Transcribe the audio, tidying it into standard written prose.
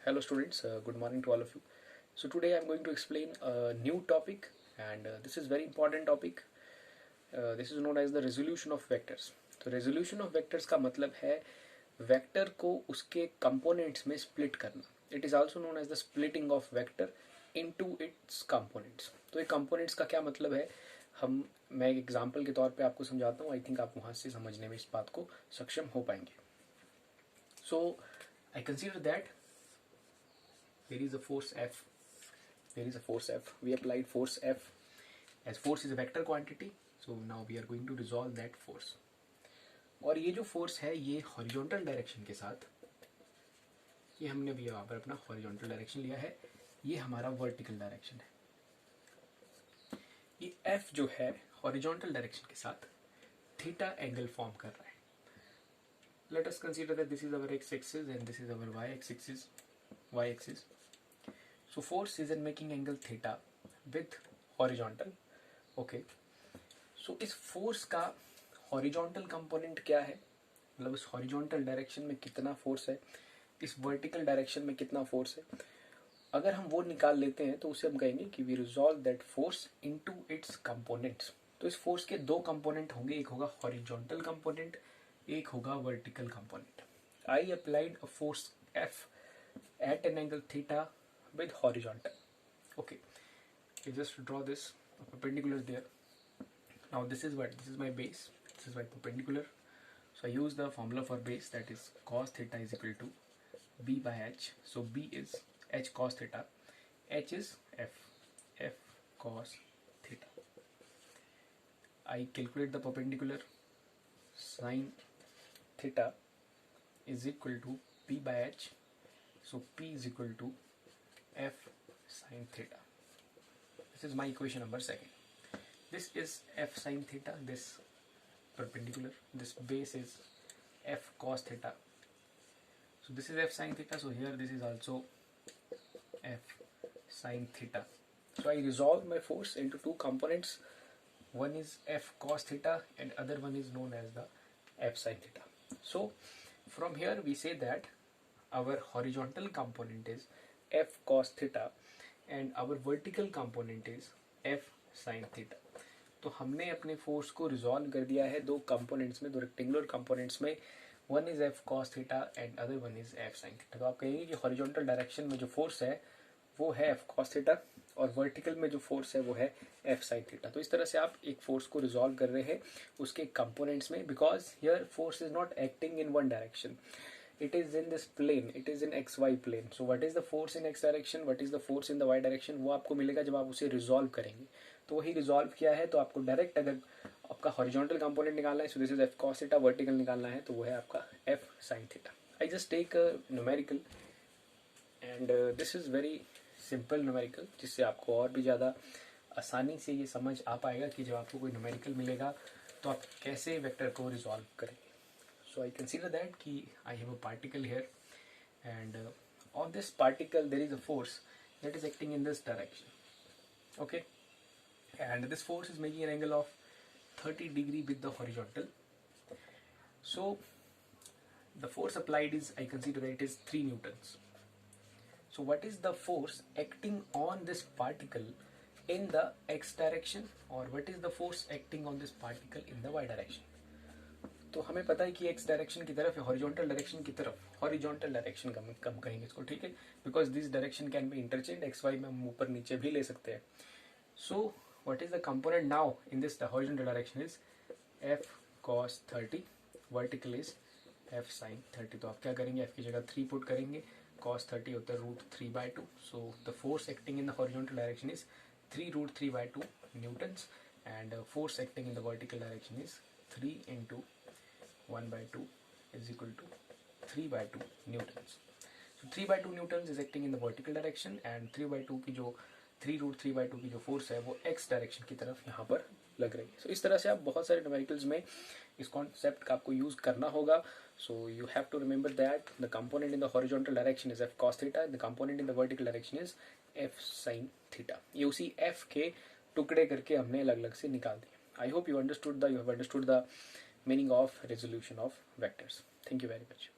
Hello students, good morning to all of you. So today I'm going to explain a new topic and this is very important topic. This is known as the resolution of vectors. तो resolution of vectors का मतलब है vector को उसके components में split करना. It is also known as the splitting of vector into its components. तो ये components का क्या मतलब है, मैं एक एग्जाम्पल के तौर पे आपको समझाता हूँ. आई थिंक आप वहाँ से समझने में इस बात को सक्षम हो पाएंगे. So I consider that there is a force F. We applied force F as force is a vector quantity. So now we are going to resolve that force. और ये जो फोर्स है ये हॉरिजॉन्टल डायरेक्शन के साथ, ये हमने भी यहाँ पर अपना हॉरिजॉन्टल डायरेक्शन लिया है, ये हमारा वर्टिकल डायरेक्शन है. ये F जो है हॉरिजॉन्टल डायरेक्शन के साथ थीटा एंगल फॉर्म कर रहा है. Let us consider that this is our x-axis and this is our y-axis. So force is in making angle theta with horizontal. Okay. So इस फोर्स का horizontal component क्या है, मतलब इस हॉरिजॉन्टल डायरेक्शन में कितना फोर्स है, इस वर्टिकल डायरेक्शन में कितना फोर्स है. अगर हम वो निकाल लेते हैं तो उसे हम कहेंगे कि we resolve that force into its components. तो इस फोर्स के दो कंपोनेंट होंगे, एक होगा हॉरिजॉन्टल कंपोनेंट, एक होगा vertical component. I applied a force F at an angle theta with horizontal. Okay, you just draw this perpendicular there. Now this is my base, this is my perpendicular. So I use the formula for base, that is cos theta is equal to B by H. So B is H cos theta, H is F cos theta. I calculate the perpendicular. Sin theta is equal to P by H. So P is equal to F sin theta. This is my equation number 2. This is F sin theta, this perpendicular, this base is F cos theta. So this is F sin theta, so here this is also F sin theta. So I resolve my force into two components. One is F cos theta and other one is known as the F sin theta. So from here we say that our horizontal component is F cos theta and our vertical component is F sin theta. तो हमने अपने force को resolve कर दिया है दो components में, दो रेक्टेंगुलर कंपोनेंट्स में. One is F cos theta and other one is F sin theta. तो आप कहेंगे कि हॉरिजॉन्टल डायरेक्शन में जो फोर्स है वो है F cos थीटा और वर्टिकल में जो फोर्स है वो है F sin थीटा. तो इस तरह से आप एक फोर्स को रिजॉल्व कर रहे हैं उसके कंपोनेंट्स में, because here force is not acting in one direction. It is in this plane, it is in xy plane. So what is the force in x direction, what is the force in the y direction, वो आपको मिलेगा जब आप उसे resolve करेंगे. तो वही resolve किया है, तो आपको डायरेक्ट अगर आपका हॉरिजॉन्टल कंपोनेंट निकालना है, so this is F cos theta, vertical निकालना है तो वो है आपका F sin theta. I just take numerical and this is very simple numerical, जिससे आपको और भी ज़्यादा आसानी से ये समझ आ पाएगा कि जब आपको कोई न्यूमेरिकल मिलेगा तो आप कैसे वेक्टर को रिजॉल्व करेंगे. So I consider that ki I have a particle here and on this particle there is a force that is acting in this direction. Okay, and this force is making an angle of 30 degree with the horizontal. So the force applied is, I consider that it is 3 newtons. So what is the force acting on this particle in the x direction, or what is the force acting on this particle in the y direction? तो हमें पता है कि x direction की तरफ या horizontal direction की तरफ, हॉरिजॉन्टल डायरेक्शन कम कहेंगे इसको, ठीक है, because this direction can be interchange, X Y में हम ऊपर नीचे भी ले सकते हैं. So what is the component now in this horizontal direction is F cos 30, vertical is F sin 30. तो आप क्या करेंगे, F की जगह 3 पुट करेंगे, cos 30 होता है √3/2. So the force acting in the horizontal direction is 3√3/2 Newton's and force acting in the vertical direction is 3 into 1/2 is equal to 3/2 newtons. So 3/2 newtons is acting in the vertical direction and 3/2 की जो 3√3/2 की जो force है वो x direction की तरफ यहाँ पर लग रही है. So इस तरह से आप बहुत सारे न्यूमेरिकल्स में इस कॉन्सेप्ट का आपको यूज करना होगा. So you have to remember that the component in the horizontal direction is F cos theta, the component in the vertical direction is F sin theta. ये उसी F के टुकड़े करके हमने अलग अलग से निकाल दिए. I hope you have understood the meaning of resolution of vectors. Thank you very much.